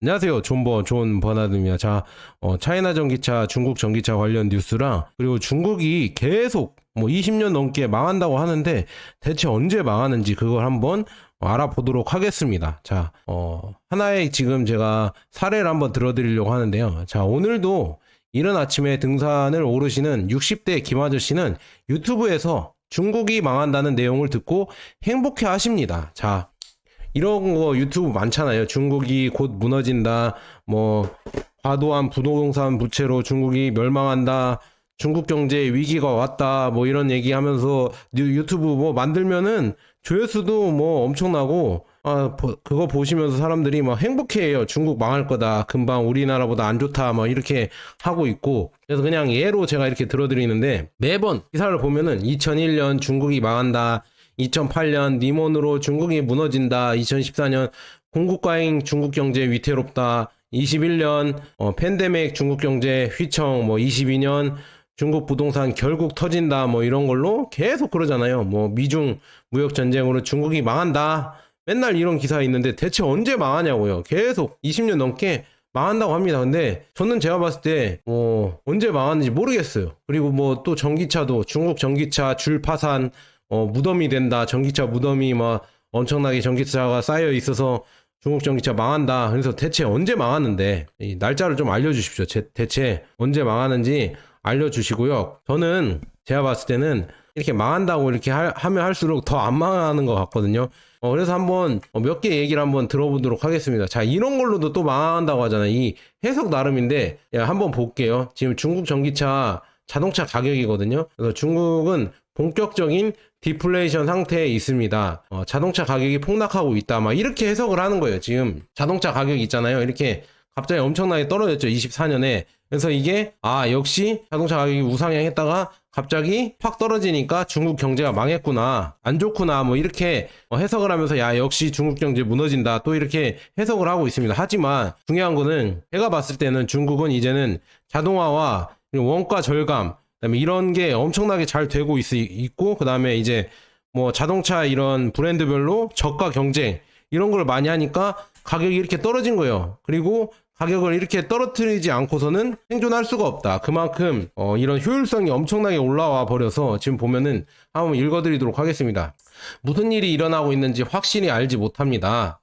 안녕하세요. 존 버나드입니다. 자, 차이나 전기차, 중국 전기차 관련 뉴스랑, 그리고 중국이 계속 20년 넘게 망한다고 하는데, 대체 언제 망하는지 그걸 한번 알아보도록 하겠습니다. 자, 하나의 지금 제가 사례를 한번 들어드리려고 하는데요. 자, 오늘도 이른 아침에 등산을 오르시는 60대 김 아저씨는 유튜브에서 중국이 망한다는 내용을 듣고 행복해 하십니다. 자, 이런 거 유튜브 많잖아요. 중국이 곧 무너진다. 과도한 부동산 부채로 중국이 멸망한다. 중국 경제 위기가 왔다. 이런 얘기 하면서 유튜브 만들면은 조회수도 엄청나고, 그거 보시면서 사람들이 막 행복해해요. 중국 망할 거다. 금방 우리나라보다 안 좋다. 이렇게 하고 있고. 그래서 그냥 예로 제가 이렇게 들어드리는데, 매번 기사를 보면은 2001년 중국이 망한다. 2008년 니몬으로 중국이 무너진다. 2014년 공국과잉 중국 경제 위태롭다. 21년 팬데믹 중국 경제 휘청. 22년 중국 부동산 결국 터진다. 이런 걸로 계속 그러잖아요. 미중 무역 전쟁으로 중국이 망한다. 맨날 이런 기사 있는데 대체 언제 망하냐고요. 계속 20년 넘게 망한다고 합니다. 근데 저는 제가 봤을 때 언제 망하는지 모르겠어요. 그리고 또 전기차도 중국 전기차 줄 파산, 무덤이 된다. 전기차 무덤이 엄청나게 전기차가 쌓여 있어서 중국 전기차 망한다. 그래서 대체 언제 망하는데 이 날짜를 좀 알려주십시오. 대체 언제 망하는지 알려주시고요. 저는 제가 봤을 때는 이렇게 망한다고 이렇게 하면 할수록 더 안 망하는 것 같거든요. 그래서 한번 몇 개 얘기를 한번 들어보도록 하겠습니다. 자, 이런 걸로도 또 망한다고 하잖아요. 이 해석 나름인데 한번 볼게요. 지금 중국 전기차 자동차 가격이거든요. 그래서 중국은 본격적인 디플레이션 상태에 있습니다. 자동차 가격이 폭락하고 있다. 이렇게 해석을 하는 거예요. 지금 자동차 가격이 있잖아요. 이렇게 갑자기 엄청나게 떨어졌죠. 24년에. 그래서 이게 역시 자동차 가격이 우상향했다가 갑자기 확 떨어지니까 중국 경제가 망했구나, 안 좋구나, 이렇게 해석을 하면서 역시 중국 경제 무너진다, 또 이렇게 해석을 하고 있습니다. 하지만 중요한 거는 제가 봤을 때는 중국은 이제는 자동화와 원가 절감, 그다음에 이런 게 엄청나게 잘 되고 있고, 그다음에 이제 자동차 이런 브랜드별로 저가 경쟁 이런 걸 많이 하니까 가격이 이렇게 떨어진 거예요. 그리고 가격을 이렇게 떨어뜨리지 않고서는 생존할 수가 없다. 그만큼 이런 효율성이 엄청나게 올라와 버려서 지금 보면은 한번 읽어드리도록 하겠습니다. 무슨 일이 일어나고 있는지 확실히 알지 못합니다.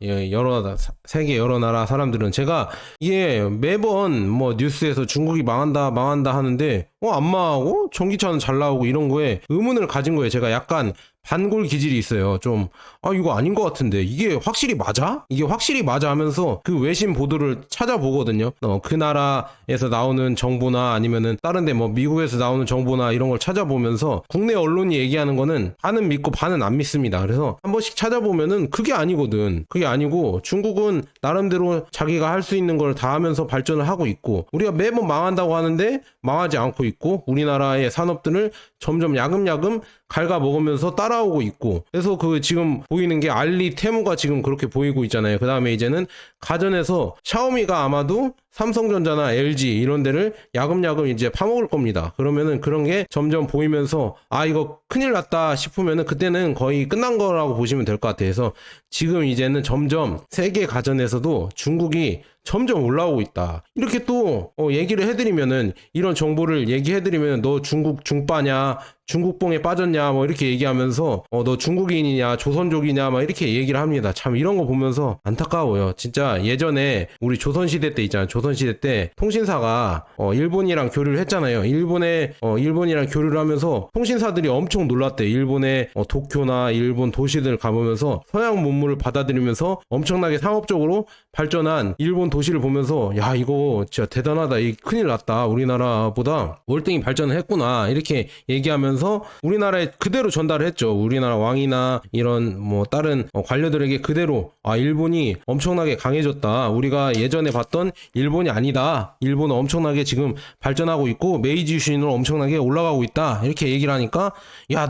세계 여러 나라 사람들은. 제가 이게 매번 뉴스에서 중국이 망한다 하는데 안 망하고 전기차는 잘 나오고 이런 거에 의문을 가진 거예요. 제가 약간 반골 기질이 있어요. 좀 이거 아닌 것 같은데 이게 확실히 맞아? 이게 확실히 맞아 하면서 그 외신 보도를 찾아보거든요. 그 나라에서 나오는 정보나 아니면은 다른 데 미국에서 나오는 정보나 이런 걸 찾아보면서 국내 언론이 얘기하는 거는 반은 믿고 반은 안 믿습니다. 그래서 한 번씩 찾아보면은 그게 아니거든. 그게 아니고 중국은 나름대로 자기가 할 수 있는 걸 다 하면서 발전을 하고 있고, 우리가 매번 망한다고 하는데 망하지 않고 있고, 우리나라의 산업들을 점점 야금야금 갉아먹으면서 따라오고 있고, 그래서 그 지금 보이는 게 알리, 테무가 지금 그렇게 보이고 있잖아요. 그 다음에 이제는 가전에서 샤오미가 아마도 삼성전자나 LG 이런 데를 야금야금 이제 파먹을 겁니다. 그러면은 그런 게 점점 보이면서 이거 큰일 났다 싶으면은 그때는 거의 끝난 거라고 보시면 될 것 같아요. 그래서 지금 이제는 점점 세계 가전에서도 중국이 점점 올라오고 있다. 이렇게 또 얘기를 해드리면은, 이런 정보를 얘기해드리면 너 중국 중빠냐, 중국뽕에 빠졌냐, 이렇게 얘기하면서 너 중국인이냐, 조선족이냐, 이렇게 얘기를 합니다. 참 이런 거 보면서 안타까워요. 진짜 예전에 우리 조선시대 때 있잖아요. 조선시대 때 통신사가 일본이랑 교류를 했잖아요. 일본이랑 교류를 하면서 통신사들이 엄청 놀랐대. 일본의 도쿄나 일본 도시들 가보면서 서양 문물을 받아들이면서 엄청나게 상업적으로 발전한 일본 도시를 보면서 이거 진짜 대단하다, 이 큰일 났다, 우리나라보다 월등히 발전을 했구나, 이렇게 얘기하면서 우리나라에 그대로 전달을 했죠. 우리나라 왕이나 이런 다른 관료들에게 그대로 일본이 엄청나게 강해졌다, 우리가 예전에 봤던 일본이 아니다, 일본은 엄청나게 지금 발전하고 있고 메이지 유신으로 엄청나게 올라가고 있다, 이렇게 얘기를 하니까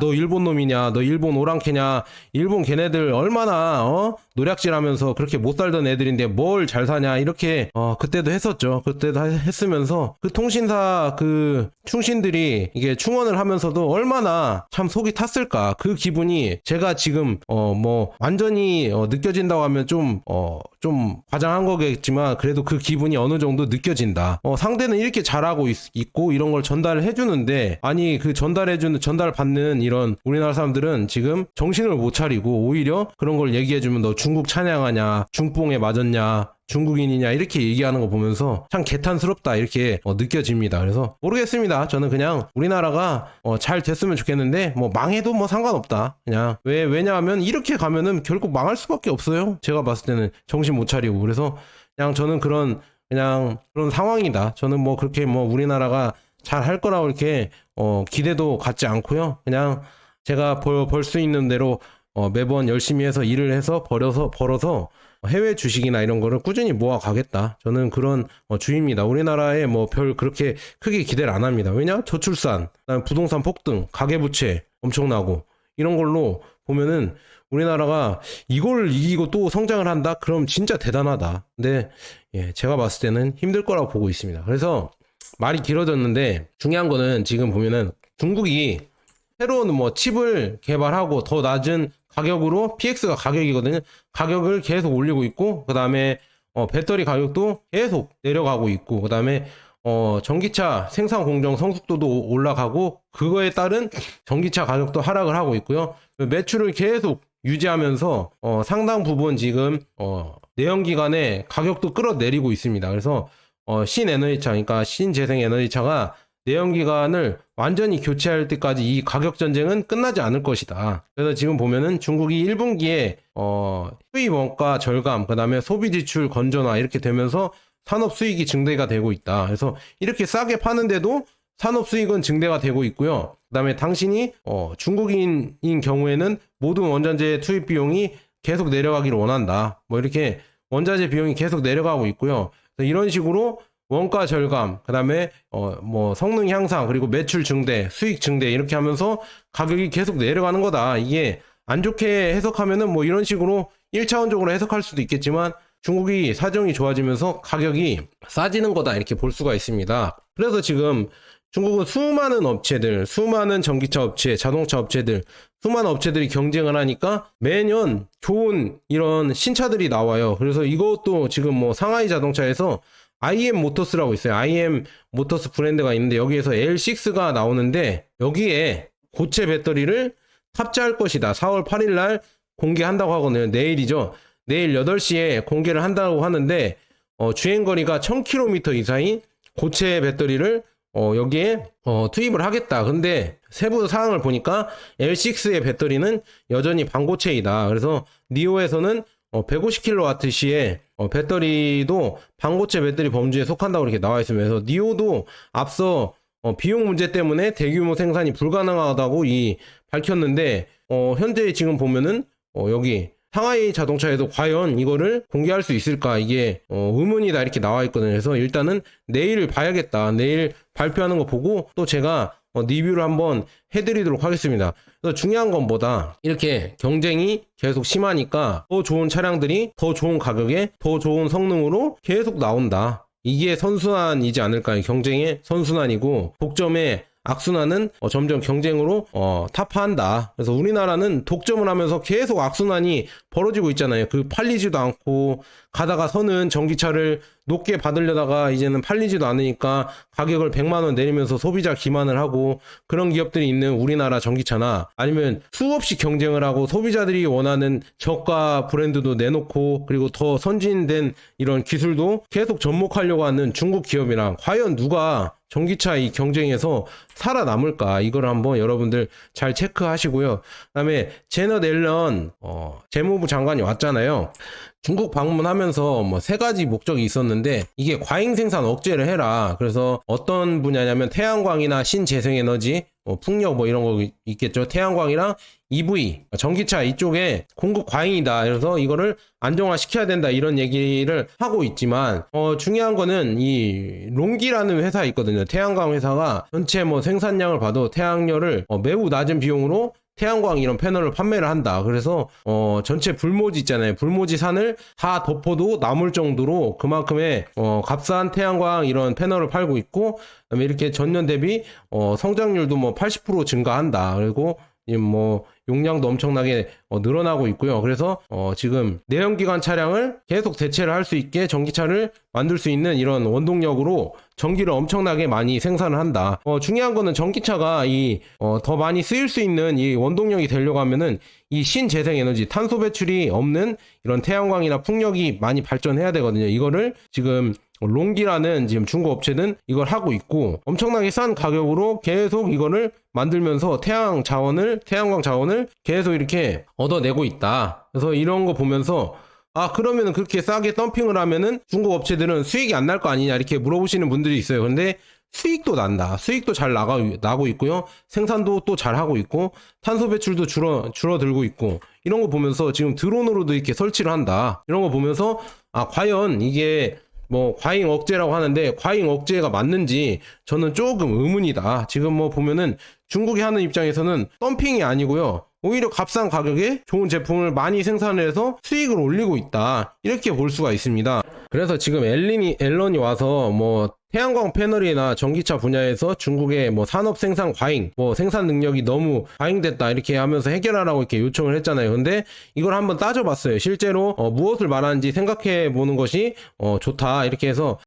너 일본 놈이냐, 너 일본 오랑캐냐, 일본 걔네들 얼마나 노략질하면서 그렇게 못 살던 애들인데 뭘 잘 사냐, 이렇게 이렇게 그때도 했었죠. 그때도 했으면서 그 통신사 그 충신들이 이게 충원을 하면서도 얼마나 참 속이 탔을까. 그 기분이 제가 지금 뭐 완전히 느껴진다고 하면 좀 과장한 거겠지만 그래도 그 기분이 어느 정도 느껴진다. 상대는 이렇게 잘하고 있고 이런 걸 전달을 해주는데 아니 그 전달 받는 이런 우리나라 사람들은 지금 정신을 못 차리고 오히려 그런 걸 얘기해주면 너 중국 찬양하냐, 중뽕에 맞았냐, 중국인이냐 이렇게 얘기하는 거 보면서 참 개탄스럽다 이렇게 느껴집니다. 그래서 모르겠습니다. 저는 그냥 우리나라가 잘 됐으면 좋겠는데 뭐 망해도 뭐 상관없다. 그냥 왜냐하면 이렇게 가면은 결국 망할 수밖에 없어요. 제가 봤을 때는 정신 못 차리고. 그래서 그냥 저는 그런 상황이다. 저는 뭐 그렇게 뭐 우리나라가 잘 할 거라고 이렇게 기대도 갖지 않고요. 그냥 제가 벌 수 있는 대로 매번 열심히 해서 일을 해서 벌어서 해외 주식이나 이런 거를 꾸준히 모아 가겠다. 저는 그런 주의입니다. 우리나라에 뭐 별 그렇게 크게 기대를 안 합니다. 왜냐? 저출산, 그다음에 부동산 폭등, 가계부채 엄청나고 이런 걸로 보면은 우리나라가 이걸 이기고 또 성장을 한다? 그럼 진짜 대단하다. 근데 제가 봤을 때는 힘들 거라고 보고 있습니다. 그래서 말이 길어졌는데 중요한 거는 지금 보면은 중국이 새로운 뭐 칩을 개발하고 더 낮은 가격으로 PX가 가격이거든요. 가격을 계속 올리고 있고 그 다음에 배터리 가격도 계속 내려가고 있고 그 다음에 전기차 생산 공정 성숙도도 올라가고 그거에 따른 전기차 가격도 하락을 하고 있고요. 매출을 계속 유지하면서 상당 부분 지금 내연기관의 가격도 끌어내리고 있습니다. 그래서 신에너지차 그러니까 신재생에너지차가 내연기관을 완전히 교체할 때까지 이 가격 전쟁은 끝나지 않을 것이다. 그래서 지금 보면은 중국이 1분기에 수입 원가 절감, 그 다음에 소비 지출 건전화 이렇게 되면서 산업 수익이 증대가 되고 있다. 그래서 이렇게 싸게 파는데도 산업 수익은 증대가 되고 있고요. 그 다음에 당신이 중국인인 경우에는 모든 원자재 투입 비용이 계속 내려가기를 원한다. 뭐 이렇게 원자재 비용이 계속 내려가고 있고요. 이런 식으로 원가 절감, 그 다음에 뭐 성능 향상, 그리고 매출 증대, 수익 증대 이렇게 하면서 가격이 계속 내려가는 거다. 이게 안 좋게 해석하면은 뭐 이런 식으로 1차원적으로 해석할 수도 있겠지만 중국이 사정이 좋아지면서 가격이 싸지는 거다 이렇게 볼 수가 있습니다. 그래서 지금 중국은 수많은 업체들, 수많은 전기차 업체, 자동차 업체들, 수많은 업체들이 경쟁을 하니까 매년 좋은 이런 신차들이 나와요. 그래서 이것도 지금 뭐 상하이 자동차에서 IM 모터스라고 있어요. IM 모터스 브랜드가 있는데 여기에서 L6가 나오는데 여기에 고체 배터리를 탑재할 것이다. 4월 8일 날 공개한다고 하거든요. 내일이죠. 내일 8시에 공개를 한다고 하는데 주행거리가 1000km 이상인 고체 배터리를 여기에 투입을 하겠다. 근데 세부 사항을 보니까 L6의 배터리는 여전히 반고체이다. 그래서 니오에서는 150kWh의 배터리도 반고체 배터리 범주에 속한다고 이렇게 나와 있습니다. 그래서 니오도 앞서 비용 문제 때문에 대규모 생산이 불가능하다고 밝혔는데 현재 지금 보면은 여기 상하이 자동차에도 과연 이거를 공개할 수 있을까 이게 의문이다 이렇게 나와 있거든요. 그래서 일단은 내일 봐야겠다. 내일 발표하는 거 보고 또 제가 리뷰를 한번 해드리도록 하겠습니다. 그래서 중요한 건 뭐다 이렇게 경쟁이 계속 심하니까 더 좋은 차량들이 더 좋은 가격에 더 좋은 성능으로 계속 나온다. 이게 선순환이지 않을까요? 경쟁의 선순환이고 독점의 악순환은 점점 경쟁으로 타파한다. 그래서 우리나라는 독점을 하면서 계속 악순환이 벌어지고 있잖아요. 그 팔리지도 않고 가다가 서는 전기차를 높게 받으려다가 이제는 팔리지도 않으니까 가격을 100만 원 내리면서 소비자 기만을 하고 그런 기업들이 있는 우리나라 전기차나 아니면 수없이 경쟁을 하고 소비자들이 원하는 저가 브랜드도 내놓고 그리고 더 선진된 이런 기술도 계속 접목하려고 하는 중국 기업이랑 과연 누가 전기차 이 경쟁에서 살아남을까 이걸 한번 여러분들 잘 체크하시고요. 그다음에 제넛 앨런 재무부 장관이 왔잖아요. 중국 방문하면서 뭐 3가지 목적이 있었는데 이게 과잉 생산 억제를 해라. 그래서 어떤 분야냐면 태양광이나 신재생에너지, 풍력 뭐 이런 거 있겠죠. 태양광이랑 EV, 전기차 이쪽에 공급 과잉이다. 그래서 이거를 안정화시켜야 된다. 이런 얘기를 하고 있지만 중요한 거는 이 롱기라는 회사 있거든요. 태양광 회사가 전체 뭐 생산량을 봐도 태양열을 매우 낮은 비용으로 태양광 이런 패널을 판매를 한다. 그래서 전체 불모지 있잖아요. 불모지 산을 다 덮어도 남을 정도로 그만큼의 값싼 태양광 이런 패널을 팔고 있고, 그다음에 이렇게 전년 대비 성장률도 뭐 80% 증가한다. 그리고 뭐 용량도 엄청나게 늘어나고 있고요. 그래서 지금 내연기관 차량을 계속 대체를 할 수 있게 전기차를 만들 수 있는 이런 원동력으로 전기를 엄청나게 많이 생산을 한다. 중요한 거는 전기차가 더 많이 쓰일 수 있는 이 원동력이 되려고 하면은 이 신재생에너지, 탄소 배출이 없는 이런 태양광이나 풍력이 많이 발전해야 되거든요. 이거를 지금 롱기라는 지금 중국 업체는 이걸 하고 있고, 엄청나게 싼 가격으로 계속 이거를 만들면서 태양광 자원을 계속 이렇게 얻어내고 있다. 그래서 이런 거 보면서 그러면은 그렇게 싸게 덤핑을 하면은 중국 업체들은 수익이 안 날 거 아니냐 이렇게 물어보시는 분들이 있어요. 근데 수익도 난다. 수익도 잘 나고 있고요. 생산도 또 잘 하고 있고, 탄소 배출도 줄어들고 있고, 이런 거 보면서 지금 드론으로도 이렇게 설치를 한다. 이런 거 보면서 과연 이게 뭐 과잉 억제라고 하는데 과잉 억제가 맞는지 저는 조금 의문이다. 지금 뭐 보면은 중국이 하는 입장에서는 덤핑이 아니고요, 오히려 값싼 가격에 좋은 제품을 많이 생산해서 수익을 올리고 있다. 이렇게 볼 수가 있습니다. 그래서 지금 앨런이 와서 뭐 태양광 패널이나 전기차 분야에서 중국의 뭐 산업 생산 과잉, 뭐 생산 능력이 너무 과잉됐다 이렇게 하면서 해결하라고 이렇게 요청을 했잖아요. 근데 이걸 한번 따져봤어요. 실제로 무엇을 말하는지 생각해 보는 것이 좋다. 이렇게 해서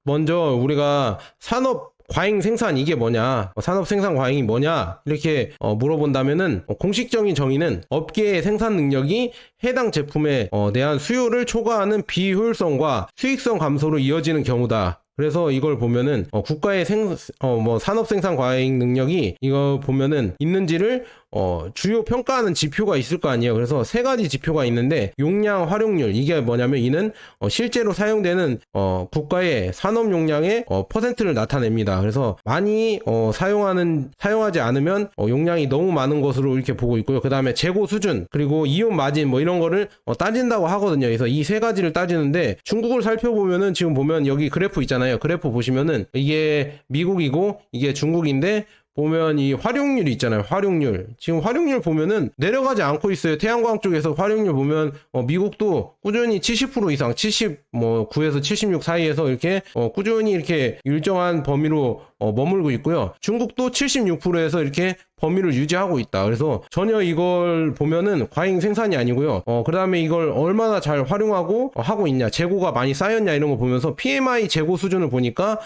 먼저 우리가 산업 과잉 생산 이게 뭐냐, 산업 생산 과잉이 뭐냐 이렇게 물어본다면은 공식적인 정의는 업계의 생산 능력이 해당 제품에 대한 수요를 초과하는 비효율성과 수익성 감소로 이어지는 경우다. 그래서 이걸 보면은 국가의 산업 생산 과잉 능력이 이거 보면은 있는지를 주요 평가하는 지표가 있을 거 아니에요. 그래서 세 가지 지표가 있는데, 용량 활용률, 이게 뭐냐면 이는 실제로 사용되는 국가의 산업 용량의 퍼센트를 나타냅니다. 그래서 많이 사용하지 않으면 용량이 너무 많은 것으로 이렇게 보고 있고요. 그 다음에 재고 수준, 그리고 이윤 마진 뭐 이런 거를 따진다고 하거든요. 그래서 이 세 가지를 따지는데, 중국을 살펴보면은 지금 보면 여기 그래프 있잖아요. 그래프 보시면은 이게 미국이고 이게 중국인데, 보면 이 활용률이 있잖아요. 지금 활용률 보면은 내려가지 않고 있어요. 태양광 쪽에서 활용률 보면 미국도 꾸준히 70% 이상, 79에서 76 사이에서 이렇게 꾸준히 이렇게 일정한 범위로 머물고 있고요. 중국도 76%에서 이렇게 범위를 유지하고 있다. 그래서 전혀 이걸 보면은 과잉 생산이 아니고요. 그 다음에 이걸 얼마나 잘 활용하고 하고 있냐, 재고가 많이 쌓였냐 이런 거 보면서 PMI 재고 수준을 보니까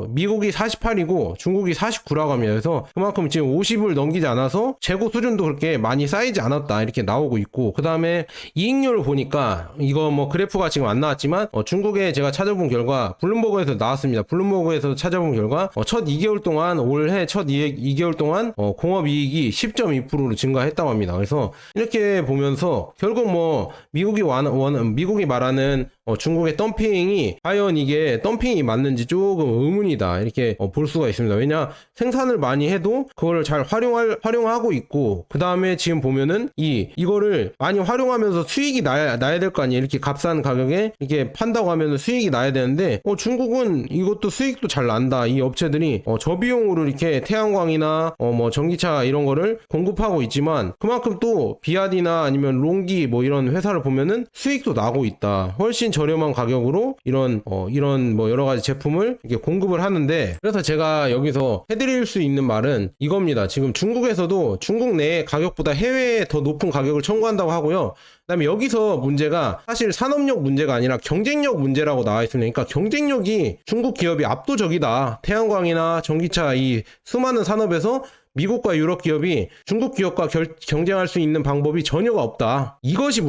미국이 48이고 중국이 49라고 합니다. 그래서 그만큼 지금 50을 넘기지 않아서 재고 수준도 그렇게 많이 쌓이지 않았다 이렇게 나오고 있고, 그 다음에 이익률을 보니까 이거 뭐 그래프가 지금 안 나왔지만 중국에 제가 찾아본 결과 블룸버그에서 나왔습니다. 블룸버그에서 찾아본 결과 첫 2개월 동안, 올해 첫 2개월 동안 공업이익이 10.2%로 증가했다고 합니다. 그래서 이렇게 보면서 결국 뭐 미국이 말하는 중국의 덤핑이 과연 이게 덤핑이 맞는지 조금 의문이다 이렇게 볼 수가 있습니다. 왜냐, 생산을 많이 해도 그걸 잘 활용하고 있고, 그 다음에 지금 보면은 이거를 많이 활용하면서 수익이 나야 될 거 아니에요. 이렇게 값싼 가격에 이렇게 판다고 하면 수익이 나야 되는데 중국은 이것도 수익도 잘 난다. 이 업체들이 저비용으로 이렇게 태양광이나 뭐 전기차 이런 거를 공급하고 있지만, 그만큼 또 비아디나 아니면 롱기 뭐 이런 회사를 보면은 수익도 나고 있다. 훨씬 저렴한 가격으로 이런 뭐 여러 가지 제품을 이렇게 공급을 하는데, 그래서 제가 여기서 해드릴 수 있는 말은 이겁니다. 지금 중국에서도 중국 내 가격보다 해외에 더 높은 가격을 청구한다고 하고요. 그다음에 여기서 문제가 사실 산업력 문제가 아니라 경쟁력 문제라고 나와 있습니다. 그러니까 경쟁력이 중국 기업이 압도적이다. 태양광이나 전기차 이 수많은 산업에서 미국과 유럽 기업이 중국 기업과 경쟁할 수 있는 방법이 전혀가 없다. 이것이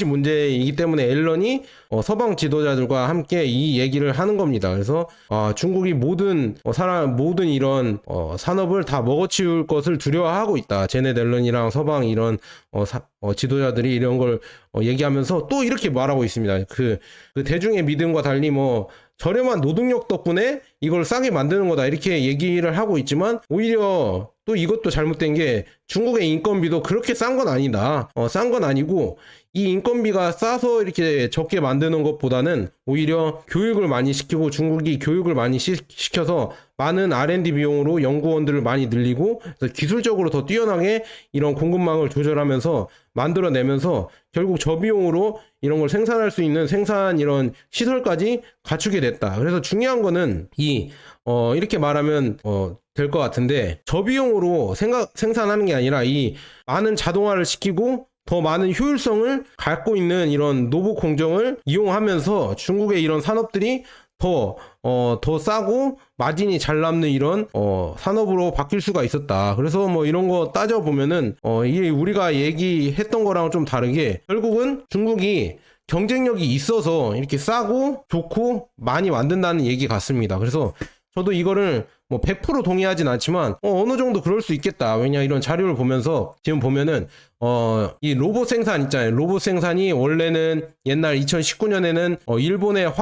문제이기 때문에 앨런이 서방 지도자들과 함께 이 얘기를 하는 겁니다. 그래서 중국이 모든 이런 산업을 다 먹어치울 것을 두려워하고 있다. 제넷 앨런이랑 서방 이런 지도자들이 이런 걸 얘기하면서 또 이렇게 말하고 있습니다. 그 대중의 믿음과 달리 뭐 저렴한 노동력 덕분에 이걸 싸게 만드는 거다 이렇게 얘기를 하고 있지만, 오히려 또 이것도 잘못된 게 중국의 인건비도 그렇게 싼 건 아니다. 싼 건 아니고 이 인건비가 싸서 이렇게 적게 만드는 것보다는 오히려 교육을 많이 시키고 중국이 교육을 많이 시켜서 많은 R&D 비용으로 연구원들을 많이 늘리고 그래서 기술적으로 더 뛰어나게 이런 공급망을 조절하면서 만들어내면서 결국 저비용으로 이런 걸 생산할 수 있는 생산 이런 시설까지 갖추게 됐다. 그래서 중요한 거는 이렇게 말하면 될 것 같은데 저비용으로 생산하는 게 아니라 이 많은 자동화를 시키고 더 많은 효율성을 갖고 있는 이런 로봇 공정을 이용하면서 중국의 이런 산업들이 더 싸고 마진이 잘 남는 이런 산업으로 바뀔 수가 있었다. 그래서 뭐 이런 거 따져보면은 이게 우리가 얘기했던 거랑 좀 다르게 결국은 중국이 경쟁력이 있어서 이렇게 싸고 좋고 많이 만든다는 얘기 같습니다. 그래서 저도 이거를 뭐 100% 동의하진 않지만 어느 정도 그럴 수 있겠다. 왜냐 이런 자료를 보면서 지금 보면은 이 로봇 생산 있잖아요. 로봇 생산이 원래는 옛날 2019년에는 일본의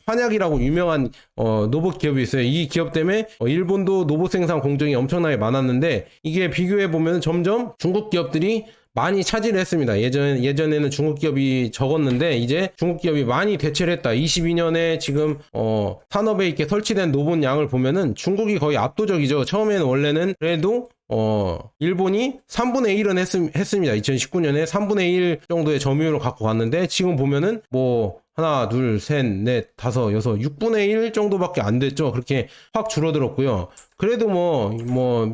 환약이라고 유명한 로봇 기업이 있어요. 이 기업 때문에 일본도 로봇 생산 공정이 엄청나게 많았는데 이게 비교해 보면 점점 중국 기업들이 많이 차지를 했습니다. 예전에는 중국 기업이 적었는데 이제 중국 기업이 많이 대체를 했다. 22년에 지금 산업에 이렇게 설치된 로봇 양을 보면은 중국이 거의 압도적이죠. 처음에는 원래는 그래도 일본이 3분의 1은 했습니다. 2019년에 3분의 1 정도의 점유율을 갖고 갔는데 지금 보면은 뭐 하나, 둘, 셋, 넷, 다섯, 여섯, 6분의 1 정도밖에 안 됐죠. 그렇게 확 줄어들었고요. 그래도 뭐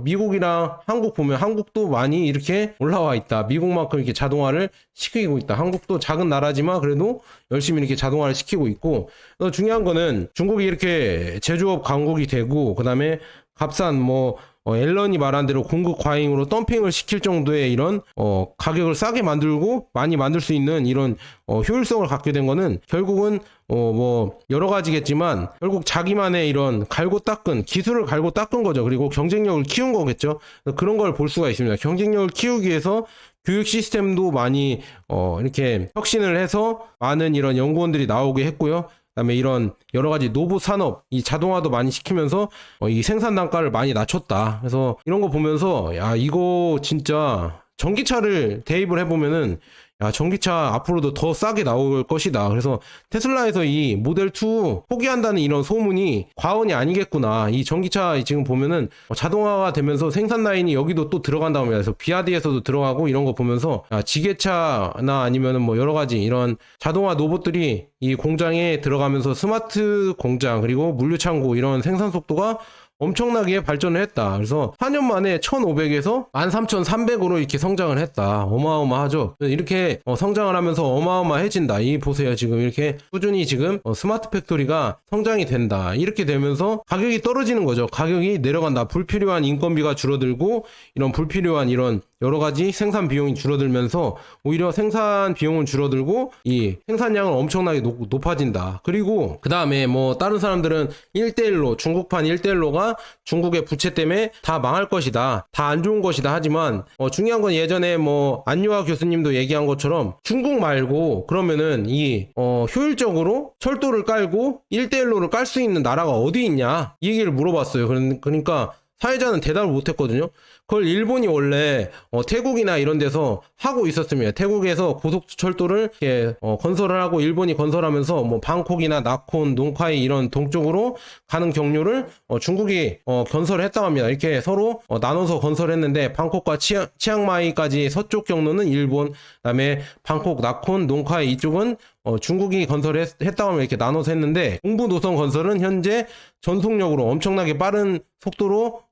미국이랑 한국 보면 한국도 많이 이렇게 올라와 있다. 미국만큼 이렇게 자동화를 시키고 있다. 한국도 작은 나라지만 그래도 열심히 이렇게 자동화를 시키고 있고 중요한 거는 중국이 이렇게 제조업 강국이 되고 그다음에 값싼 앨런이 말한 대로 공급 과잉으로 덤핑을 시킬 정도의 이런 가격을 싸게 만들고 많이 만들 수 있는 이런 효율성을 갖게 된 거는 결국은 뭐 여러 가지겠지만 결국 자기만의 이런 기술을 갈고 닦은 거죠. 그리고 경쟁력을 키운 거겠죠. 그런 걸 볼 수가 있습니다. 경쟁력을 키우기 위해서 교육 시스템도 많이 이렇게 혁신을 해서 많은 이런 연구원들이 나오게 했고요. 그다음에 이런 여러 가지 로봇 산업, 이 자동화도 많이 시키면서 이 생산 단가를 많이 낮췄다. 그래서 이런 거 보면서 야 이거 진짜 전기차를 대입을 해보면은 야 전기차 앞으로도 더 싸게 나올 것이다. 그래서 테슬라에서 이 모델 2 포기한다는 이런 소문이 과언이 아니겠구나. 이 전기차 지금 보면은 자동화가 되면서 생산 라인이 여기도 또 들어간다고 합니다. 그래서 비아디에서도 들어가고 이런 거 보면서 야, 지게차나 아니면은 뭐 여러 가지 이런 자동화 로봇들이 이 공장에 들어가면서 스마트 공장 그리고 물류 창고 이런 생산 속도가 엄청나게 발전을 했다. 그래서 4년 만에 1,500에서 13,300으로 이렇게 성장을 했다. 어마어마하죠. 이렇게 성장을 하면서 어마어마해진다. 이 보세요. 지금 이렇게 꾸준히 지금 스마트 팩토리가 성장이 된다. 이렇게 되면서 가격이 떨어지는 거죠. 가격이 내려간다. 불필요한 인건비가 줄어들고 이런 불필요한 이런 여러 가지 생산 비용이 줄어들면서 오히려 생산 비용은 줄어들고 이 생산량은 엄청나게 높아진다. 그리고 그 다음에 뭐 다른 사람들은 1대1로 중국판 1대1로가 중국의 부채 때문에 다 망할 것이다. 다 안 좋은 것이다. 하지만 중요한 건 예전에 뭐 안유아 교수님도 얘기한 것처럼 중국 말고 그러면은 이 효율적으로 철도를 깔고 1대1로를 깔 수 있는 나라가 어디 있냐 이 얘기를 물어봤어요. 그러니까 사회자는 대답을 못했거든요. 그걸 일본이 원래 태국이나 이런 데서 하고 있었습니다. 태국에서 고속철도를 이렇게 건설을 하고 일본이 건설하면서 뭐 방콕이나 나콘, 농카이 이런 동쪽으로 가는 경로를 중국이 건설을 했다고 합니다. 이렇게 서로 나눠서 건설했는데 방콕과 치앙마이까지 서쪽 경로는 일본, 그다음에 방콕, 나콘, 농카이 이쪽은 중국이 건설했다고 하면 이렇게 나눠서 했는데 동부 노선 건설은 현재 전속력으로 엄청나게 빠른 속도로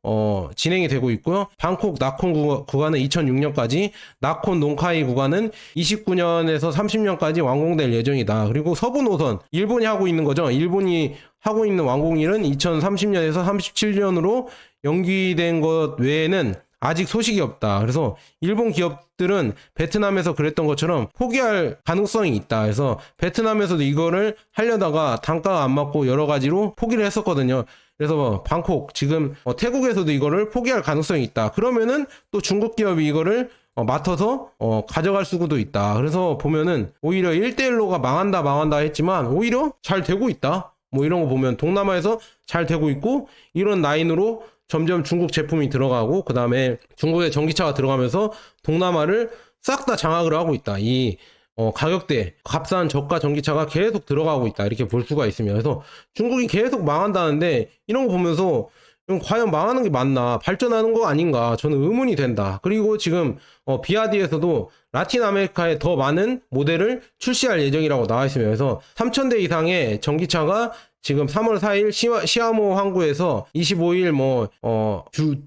진행이 되고 있고요. 방콕 나콘 구간은 2006년까지, 나콘 농카이 구간은 29년에서 30년까지 완공될 예정이다. 그리고 서부 노선 일본이 하고 있는 거죠. 일본이 하고 있는 완공일은 2030년에서 37년으로 연기된 것 외에는 아직 소식이 없다. 그래서 일본 기업들은 베트남에서 그랬던 것처럼 포기할 가능성이 있다. 그래서 베트남에서도 이거를 하려다가 단가가 안 맞고 여러 가지로 포기를 했었거든요. 그래서 방콕 지금 태국에서도 이거를 포기할 가능성이 있다. 그러면은 또 중국 기업이 이거를 맡아서 가져갈 수도 있다. 그래서 보면은 오히려 1대1로가 망한다 했지만 오히려 잘 되고 있다. 뭐 이런 거 보면 동남아에서 잘 되고 있고 이런 라인으로 점점 중국 제품이 들어가고 그 다음에 중국의 전기차가 들어가면서 동남아를 싹 다 장악을 하고 있다. 이 가격대, 값싼 저가 전기차가 계속 들어가고 있다. 이렇게 볼 수가 있습니다. 그래서 중국이 계속 망한다는데 이런 거 보면서 과연 망하는 게 맞나? 발전하는 거 아닌가? 저는 의문이 된다. 그리고 지금 비아디에서도 라틴 아메리카에 더 많은 모델을 출시할 예정이라고 나와 있습니다. 그래서 3,000대 이상의 전기차가 지금 3월 4일 시아모 항구에서 25일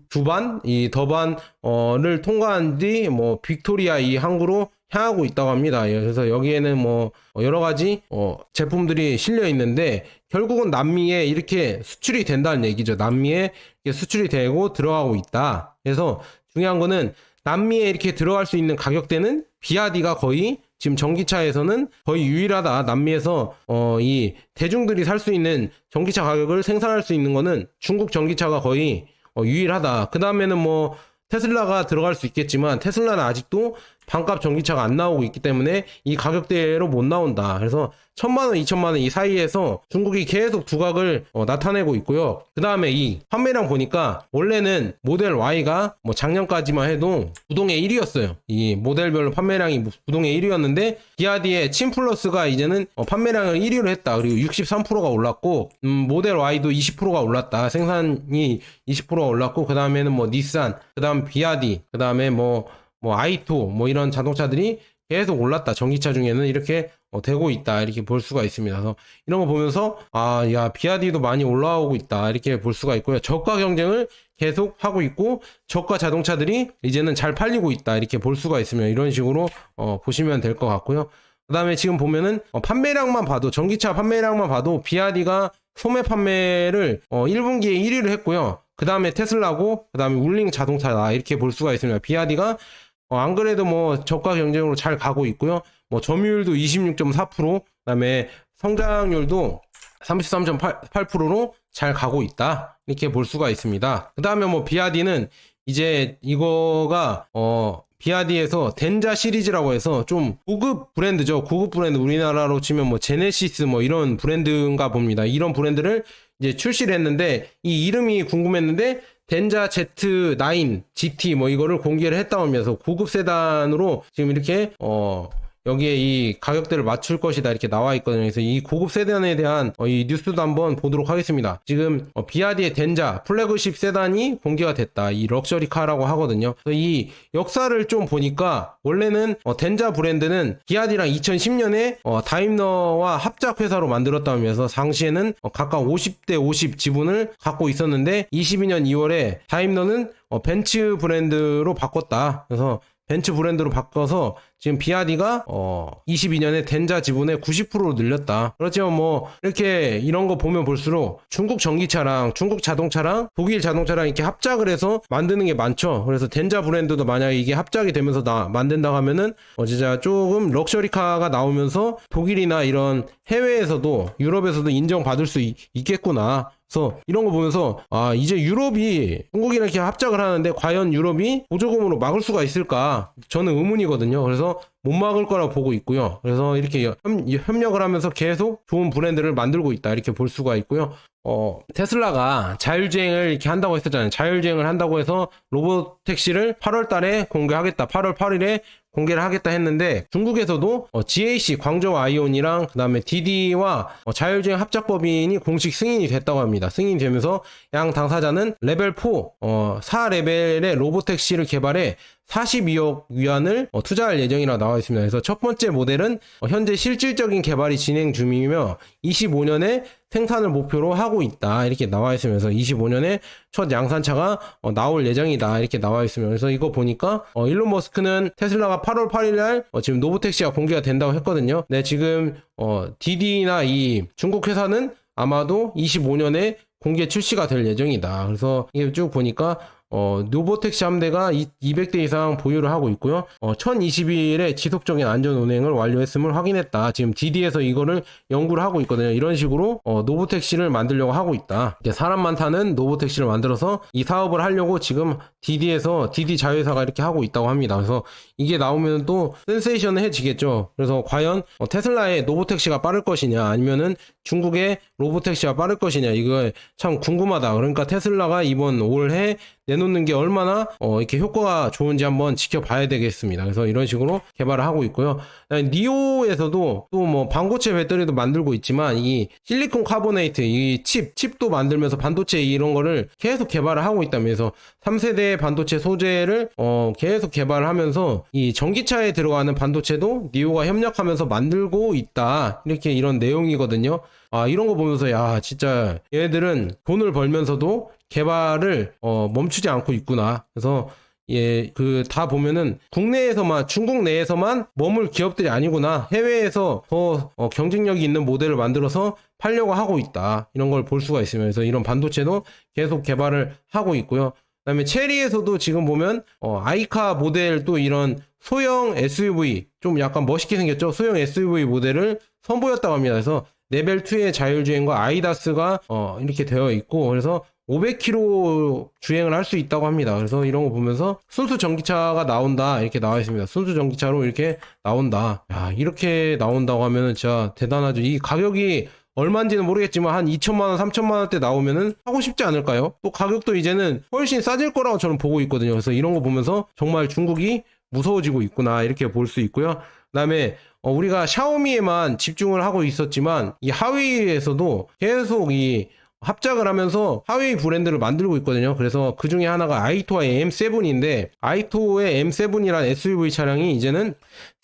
두반, 이 더반을 통과한 뒤 빅토리아 이 항구로 향하고 있다고 합니다. 그래서 여기에는 여러 가지 제품들이 실려 있는데 결국은 남미에 이렇게 수출이 된다는 얘기죠. 남미에 이렇게 수출이 되고 들어가고 있다. 그래서 중요한 거는 남미에 이렇게 들어갈 수 있는 가격대는 비아디가 거의 지금 전기차에서는 거의 유일하다. 남미에서 이 대중들이 살 수 있는 전기차 가격을 생산할 수 있는 거는 중국 전기차가 거의 유일하다. 그 다음에는 테슬라가 들어갈 수 있겠지만 테슬라는 아직도 반값 전기차가 안 나오고 있기 때문에 이 가격대로 못 나온다. 그래서 1,000만원, 2,000만원 이 사이에서 중국이 계속 두각을 나타내고 있고요. 그 다음에 이 판매량 보니까 원래는 모델 Y가 작년까지만 해도 부동의 1위였어요. 이 모델별로 판매량이 부동의 1위였는데 비아디의 친 플러스가 이제는 판매량을 1위로 했다. 그리고 63%가 올랐고 모델 Y도 20%가 올랐다. 생산이 20%가 올랐고 그 다음에는 닛산, 그 다음 비아디, 그 다음에 i2 이런 자동차들이 계속 올랐다. 전기차 중에는 이렇게 되고 있다. 이렇게 볼 수가 있습니다. 그래서 이런 거 보면서 비아디도 많이 올라오고 있다. 이렇게 볼 수가 있고요. 저가 경쟁을 계속 하고 있고 저가 자동차들이 이제는 잘 팔리고 있다. 이렇게 볼 수가 있으면 이런 식으로 보시면 될 것 같고요. 그 다음에 지금 보면은 판매량만 봐도 전기차 판매량만 봐도 비아디가 소매 판매를 1분기에 1위를 했고요. 그 다음에 테슬라고 그 다음에 울링 자동차다. 이렇게 볼 수가 있습니다. 비아디가 안 그래도 저가 경쟁으로 잘 가고 있고요. 점유율도 26.4%, 그다음에 성장률도 33.8%로 잘 가고 있다. 이렇게 볼 수가 있습니다. 그 다음에 비아디는 이제 이거가 비아디에서 덴자 시리즈라고 해서 좀 고급 브랜드죠. 고급 브랜드, 우리나라로 치면 제네시스 이런 브랜드인가 봅니다. 이런 브랜드를 이제 출시를 했는데 이 이름이 궁금했는데 덴자 Z9 GT 이거를 공개를 했다고 하면서 고급 세단으로 지금 이렇게 여기에 이 가격대를 맞출 것이다 이렇게 나와 있거든요. 그래서 이 고급 세단에 대한 이 뉴스도 한번 보도록 하겠습니다. 지금 비아디의 덴자 플래그십 세단이 공개가 됐다. 이 럭셔리 카라고 하거든요. 그래서 이 역사를 좀 보니까 원래는 덴자 브랜드는 비아디랑 2010년에 다임러와 합작 회사로 만들었다면서 당시에는 각각 50대 50 지분을 갖고 있었는데 22년 2월에 다임러는 벤츠 브랜드로 바꿨다. 그래서 벤츠 브랜드로 바꿔서 지금 비아디가 22년에 덴자 지분의 90%로 늘렸다. 그렇지만 이렇게 이런 거 보면 볼수록 중국 전기차랑 중국 자동차랑 독일 자동차랑 이렇게 합작을 해서 만드는 게 많죠. 그래서 덴자 브랜드도 만약에 이게 합작이 되면서 만든다고 하면은 진짜 조금 럭셔리카가 나오면서 독일이나 이런 해외에서도 유럽에서도 인정받을 수 있겠구나. 그래서 이런 거 보면서 이제 유럽이 중국이랑 이렇게 합작을 하는데 과연 유럽이 보조금으로 막을 수가 있을까? 저는 의문이거든요. 그래서 못 막을 거라고 보고 있고요. 그래서 이렇게 협력을 하면서 계속 좋은 브랜드를 만들고 있다. 이렇게 볼 수가 있고요. 테슬라가 자율주행을 이렇게 한다고 했었잖아요. 자율주행을 한다고 해서 로봇 택시를 8월 달에 공개하겠다. 8월 8일에 공개를 하겠다 했는데 중국에서도 GAC 광저우 아이온이랑 그 다음에 DD와 자율주행 합작법인이 공식 승인이 됐다고 합니다. 승인이 되면서 양 당사자는 레벨 4, 4레벨의 로봇택시를 개발해 42억 위안을 투자할 예정이라 나와 있습니다. 그래서 첫 번째 모델은 현재 실질적인 개발이 진행 중이며 25년에 생산을 목표로 하고 있다. 이렇게 나와 있으면서 25년에 첫 양산차가 나올 예정이다. 이렇게 나와 있으면 그래서 이거 보니까 일론 머스크는 테슬라가 8월 8일 날 지금 노브택시가 공개가 된다고 했거든요. 네, 지금 DD나 이 중국 회사는 아마도 25년에 공개 출시가 될 예정이다. 그래서 이게 쭉 보니까 노보택시 함대가 200대 이상 보유를 하고 있고요. 1022일에 지속적인 안전 운행을 완료했음을 확인했다. 지금 DD에서 이거를 연구를 하고 있거든요. 이런 식으로 노보택시를 만들려고 하고 있다. 이제 사람만 타는 노보택시를 만들어서 이 사업을 하려고 지금 DD에서 DD 자회사가 이렇게 하고 있다고 합니다. 그래서 이게 나오면 또 센세이션해지겠죠. 그래서 과연 테슬라의 노보택시가 빠를 것이냐 아니면은 중국의 로보택시가 빠를 것이냐, 이거 참 궁금하다. 그러니까 테슬라가 이번 올해 내놓는 게 얼마나 이렇게 효과가 좋은지 한번 지켜봐야 되겠습니다. 그래서 이런 식으로 개발을 하고 있고요. 니오에서도 또 뭐 반고체 배터리도 만들고 있지만 이 실리콘 카보네이트 이 칩도 만들면서 반도체 이런 거를 계속 개발을 하고 있다면서 3세대 반도체 소재를 계속 개발을 하면서 이 전기차에 들어가는 반도체도 니오가 협력하면서 만들고 있다. 이렇게 이런 내용이거든요. 아, 이런 거 보면서 야, 진짜 얘들은 돈을 벌면서도 개발을 멈추지 않고 있구나. 그래서 예, 다 보면은 국내에서만, 중국 내에서만 머물 기업들이 아니구나. 해외에서 더 경쟁력이 있는 모델을 만들어서 팔려고 하고 있다. 이런 걸 볼 수가 있으면, 그래서 이런 반도체도 계속 개발을 하고 있고요. 그다음에 체리에서도 지금 보면 아이카 모델, 또 이런 소형 SUV 좀 약간 멋있게 생겼죠. 소형 SUV 모델을 선보였다고 합니다. 그래서 레벨 2의 자율주행과 아이다스가 이렇게 되어 있고, 그래서 500km 주행을 할 수 있다고 합니다. 그래서 이런 거 보면서 순수 전기차가 나온다, 이렇게 나와 있습니다. 순수 전기차로 이렇게 나온다. 야, 이렇게 나온다고 하면은 진짜 대단하죠. 이 가격이 얼마인지는 모르겠지만 한 2천만원, 3천만원대 나오면은 하고 싶지 않을까요? 또 가격도 이제는 훨씬 싸질 거라고 저는 보고 있거든요. 그래서 이런 거 보면서 정말 중국이 무서워지고 있구나, 이렇게 볼 수 있고요. 그 다음에 우리가 샤오미에만 집중을 하고 있었지만 이 하웨이에서도 계속 이 합작을 하면서 하웨이 브랜드를 만들고 있거든요. 그래서 그 중에 하나가 아이토의 M7인데, 아이토의 M7이란 SUV 차량이 이제는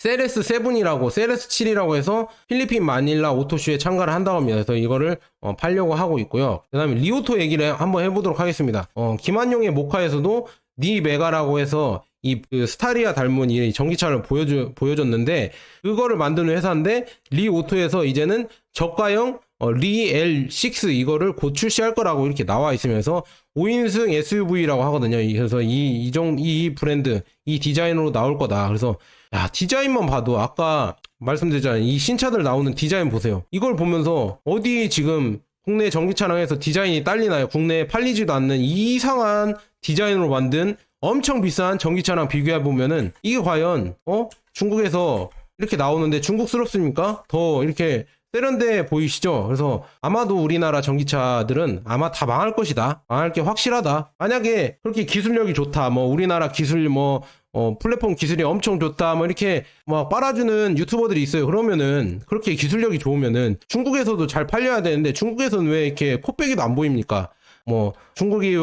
세레스7이라고, 세레스7이라고 해서 필리핀 마닐라 오토쇼에 참가를 한다고 합니다. 그래서 이거를 팔려고 하고 있고요. 그 다음에 리오토 얘기를 한번 해보도록 하겠습니다. 김한용의 모카에서도 니 메가라고 해서 그 스타리아 닮은 이 전기차를 보여줬는데, 그거를 만드는 회사인데, 리오토에서 이제는 저가형 리 L6 이거를 곧 출시할 거라고 이렇게 나와 있으면서 5인승 SUV라고 하거든요. 그래서 이 브랜드, 이 디자인으로 나올 거다. 그래서 야, 디자인만 봐도 아까 말씀드렸잖아요. 이 신차들 나오는 디자인 보세요. 이걸 보면서 어디 지금 국내 전기차량에서 디자인이 딸리나요? 국내에 팔리지도 않는 이상한 디자인으로 만든 엄청 비싼 전기차랑 비교해 보면은 이게 과연 중국에서 이렇게 나오는데 중국스럽습니까? 더 이렇게 세련돼 보이시죠? 그래서 아마도 우리나라 전기차들은 아마 다 망할 것이다. 망할 게 확실하다. 만약에 그렇게 기술력이 좋다, 뭐 우리나라 기술 플랫폼 기술이 엄청 좋다, 뭐 이렇게 막 빨아주는 유튜버들이 있어요. 그러면은 그렇게 기술력이 좋으면은 중국에서도 잘 팔려야 되는데 중국에서는 왜 이렇게 코빼기도 안 보입니까? 뭐 중국이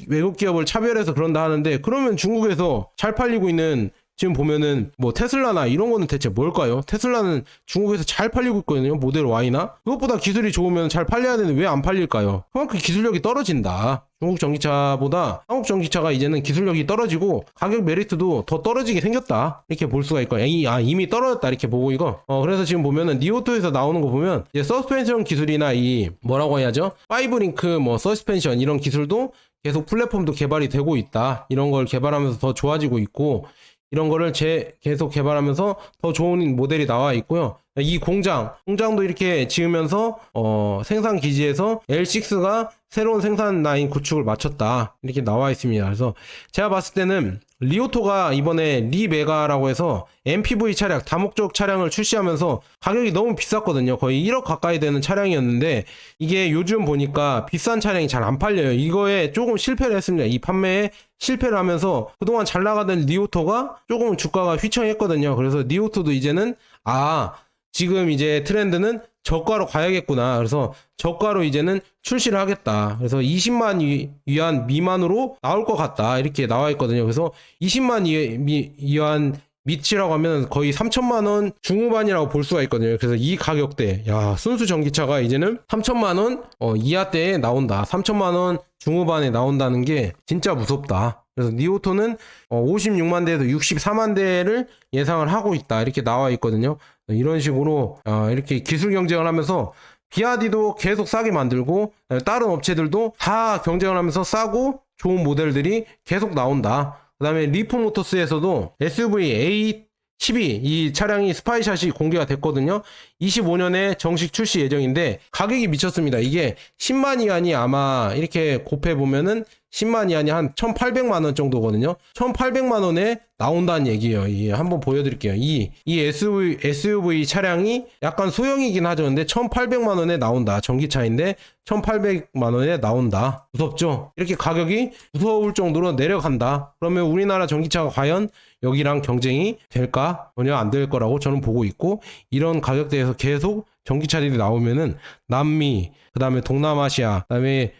외국 기업을 차별해서 그런다 하는데, 그러면 중국에서 잘 팔리고 있는 지금 보면은 뭐 테슬라나 이런 거는 대체 뭘까요? 테슬라는 중국에서 잘 팔리고 있거든요. 모델 Y나. 그것보다 기술이 좋으면 잘 팔려야 되는데 왜 안 팔릴까요? 그만큼 기술력이 떨어진다. 중국 전기차보다 한국 전기차가 이제는 기술력이 떨어지고 가격 메리트도 더 떨어지게 생겼다, 이렇게 볼 수가 있고, 이미 떨어졌다, 이렇게 보고 이거. 그래서 지금 보면은 니오토에서 나오는 거 보면 이제 서스펜션 기술이나 이 뭐라고 해야죠? 5링크 뭐 서스펜션 이런 기술도 계속 플랫폼도 개발이 되고 있다. 이런 걸 개발하면서 더 좋아지고 있고, 이런 거를 계속 개발하면서 더 좋은 모델이 나와 있고요. 이 공장도 이렇게 지으면서 생산 기지에서 L6가 새로운 생산 라인 구축을 마쳤다, 이렇게 나와 있습니다. 그래서 제가 봤을 때는 리오토가 이번에 리메가라고 해서 MPV 차량, 다목적 차량을 출시하면서 가격이 너무 비쌌거든요. 거의 1억 가까이 되는 차량이었는데 이게 요즘 보니까 비싼 차량이 잘 안 팔려요. 이거에 조금 실패를 했습니다. 이 판매에 실패를 하면서 그동안 잘 나가던 리오토가 조금 주가가 휘청했거든요. 그래서 리오토도 이제는 지금 이제 트렌드는 저가로 가야겠구나. 그래서 저가로 이제는 출시를 하겠다. 그래서 20만 위안 미만으로 나올 것 같다, 이렇게 나와 있거든요. 그래서 20만 위안 밑이라고 하면 거의 3천만 원 중후반이라고 볼 수가 있거든요. 그래서 이 가격대, 야, 순수 전기차가 이제는 3천만 원 이하대에 나온다. 3천만 원 중후반에 나온다는 게 진짜 무섭다. 그래서 니오토는 56만 대에서 64만 대를 예상을 하고 있다, 이렇게 나와 있거든요. 이런 식으로 이렇게 기술 경쟁을 하면서 비아디도 계속 싸게 만들고 다른 업체들도 다 경쟁을 하면서 싸고 좋은 모델들이 계속 나온다. 그 다음에 리프모터스에서도 SUV A12 이 차량이 스파이샷이 공개가 됐거든요. 25년에 정식 출시 예정인데 가격이 미쳤습니다. 이게 10만 위안이 아마 이렇게 곱해 보면은 10만 위안이 한 1,800만 원 정도거든요. 1,800만 원에 나온다는 얘기예요. 이게 한번 보여드릴게요. 이 SUV 차량이 약간 소형이긴 하죠. 근데 1,800만 원에 나온다. 전기차인데 1,800만 원에 나온다. 무섭죠? 이렇게 가격이 무서울 정도로 내려간다. 그러면 우리나라 전기차가 과연 여기랑 경쟁이 될까? 전혀 안 될 거라고 저는 보고 있고, 이런 가격대에서 계속 전기차들이 나오면은 남미, 그 다음에 동남아시아, 그 다음에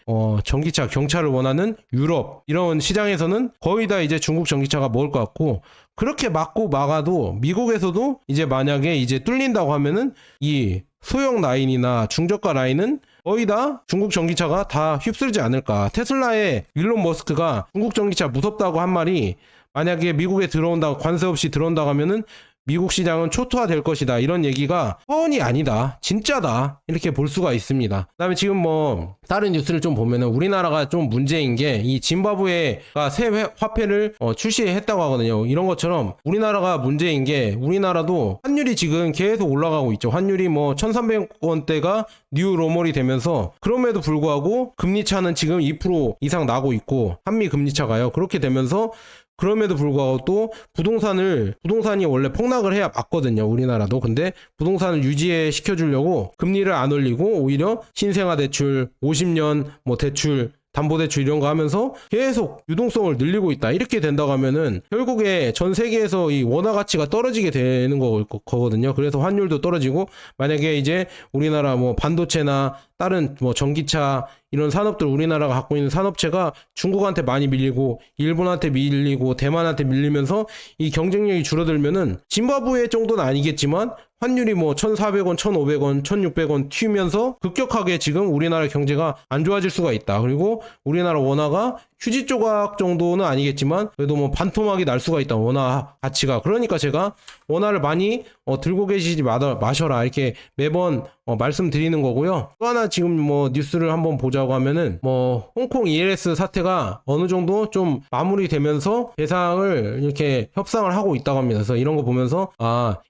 전기차 경차를 원하는 유럽, 이런 시장에서는 거의 다 이제 중국 전기차가 먹을 것 같고, 그렇게 막고 막아도 미국에서도 이제 만약에 이제 뚫린다고 하면은 이 소형 라인이나 중저가 라인은 거의 다 중국 전기차가 다 휩쓸지 않을까. 테슬라의 일론 머스크가 중국 전기차 무섭다고 한 말이, 만약에 미국에 들어온다고, 관세 없이 들어온다고 하면은 미국 시장은 초토화될 것이다. 이런 얘기가 허언이 아니다. 진짜다. 이렇게 볼 수가 있습니다. 그 다음에 지금 뭐 다른 뉴스를 좀 보면은 우리나라가 좀 문제인 게, 이 짐바브웨가 새 화폐를 출시했다고 하거든요. 이런 것처럼 우리나라가 문제인 게, 우리나라도 환율이 지금 계속 올라가고 있죠. 환율이 뭐 1,300원대가 뉴 로멀이 되면서, 그럼에도 불구하고 금리차는 지금 2% 이상 나고 있고, 한미 금리차가요. 그렇게 되면서 그럼에도 불구하고 또 부동산이 원래 폭락을 해야 맞거든요. 우리나라도. 근데 부동산을 유지시켜주려고 금리를 안 올리고 오히려 신생아 대출, 50년 뭐 대출, 담보대출 이런 거 하면서 계속 유동성을 늘리고 있다. 이렇게 된다고 하면은 결국에 전 세계에서 이 원화 가치가 떨어지게 되는 거거든요. 그래서 환율도 떨어지고, 만약에 이제 우리나라 뭐 반도체나 다른 뭐 전기차 이런 산업들, 우리나라가 갖고 있는 산업체가 중국한테 많이 밀리고 일본한테 밀리고 대만한테 밀리면서 이 경쟁력이 줄어들면은 짐바브웨 정도는 아니겠지만 환율이 뭐 1,400원, 1,500원, 1,600원 튀면서 급격하게 지금 우리나라 경제가 안 좋아질 수가 있다. 그리고 우리나라 원화가 휴지 조각 정도는 아니겠지만 그래도 뭐 반토막이 날 수가 있다. 원화 가치가. 그러니까 제가 원화를 많이 들고 계시지 마셔라. 이렇게 매번 말씀드리는 거고요. 또 하나 지금 뭐 뉴스를 한번 보자고 하면은, 뭐 홍콩 ELS 사태가 어느 정도 좀 마무리되면서 배상을 이렇게 협상을 하고 있다고 합니다. 그래서 이런 거 보면서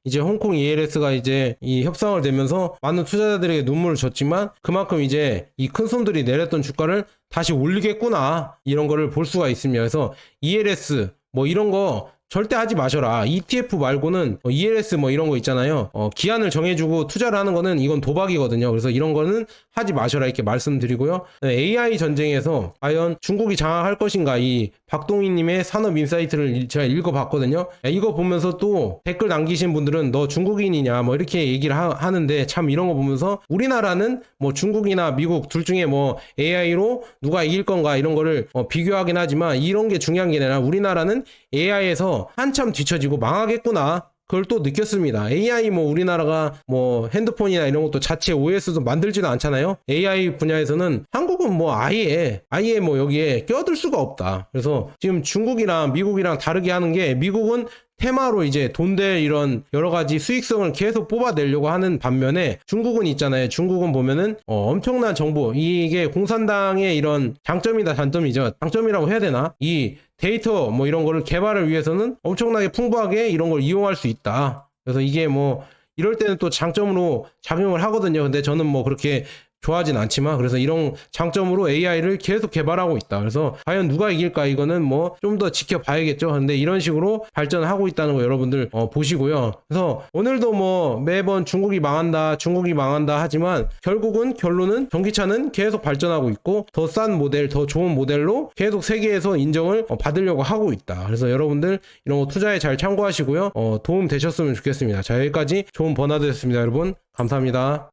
이제 홍콩 ELS가 이제 이 협상을 되면서 많은 투자자들에게 눈물을 줬지만 그만큼 이제 이 큰 손들이 내렸던 주가를 다시 올리겠구나, 이런 거를 볼 수가 있습니다. 그래서 ELS 뭐 이런 거 절대 하지 마셔라. ETF 말고는 ELS 뭐 이런 거 있잖아요. 기한을 정해주고 투자를 하는 거는 이건 도박이거든요. 그래서 이런 거는 하지 마셔라, 이렇게 말씀드리고요. AI 전쟁에서 과연 중국이 장악할 것인가, 이 박동희님의 산업인사이트를 제가 읽어봤거든요. 이거 보면서 또 댓글 남기신 분들은 너 중국인이냐 뭐 이렇게 얘기를 하는데, 참 이런 거 보면서 우리나라는 뭐 중국이나 미국 둘 중에 뭐 AI로 누가 이길 건가 이런 거를 비교하긴 하지만, 이런 게 중요한 게 아니라 우리나라는 AI에서 한참 뒤처지고 망하겠구나, 그걸 또 느꼈습니다. AI 뭐 우리나라가 뭐 핸드폰이나 이런 것도 자체 OS도 만들지도 않잖아요. AI 분야에서는 한국은 뭐 아예 뭐 여기에 껴들 수가 없다. 그래서 지금 중국이랑 미국이랑 다르게 하는 게, 미국은 테마로 이제 돈 될 이런 여러 가지 수익성을 계속 뽑아내려고 하는 반면에, 중국은 있잖아요. 중국은 보면은 엄청난 정보, 이게 공산당의 이런 장점이다 단점이죠. 장점이라고 해야 되나? 이 데이터 뭐 이런 거를 개발을 위해서는 엄청나게 풍부하게 이런 걸 이용할 수 있다. 그래서 이게 뭐 이럴 때는 또 장점으로 작용을 하거든요. 근데 저는 뭐 그렇게 좋아하진 않지만, 그래서 이런 장점으로 AI를 계속 개발하고 있다. 그래서 과연 누가 이길까, 이거는 뭐 좀 더 지켜봐야겠죠. 근데 이런 식으로 발전하고 있다는 거 여러분들 보시고요. 그래서 오늘도 뭐 매번 중국이 망한다 하지만 결론은 전기차는 계속 발전하고 있고, 더 싼 모델, 더 좋은 모델로 계속 세계에서 인정을 받으려고 하고 있다. 그래서 여러분들 이런 거 투자에 잘 참고하시고요. 도움 되셨으면 좋겠습니다. 자, 여기까지 좋은 버나드였습니다. 여러분 감사합니다.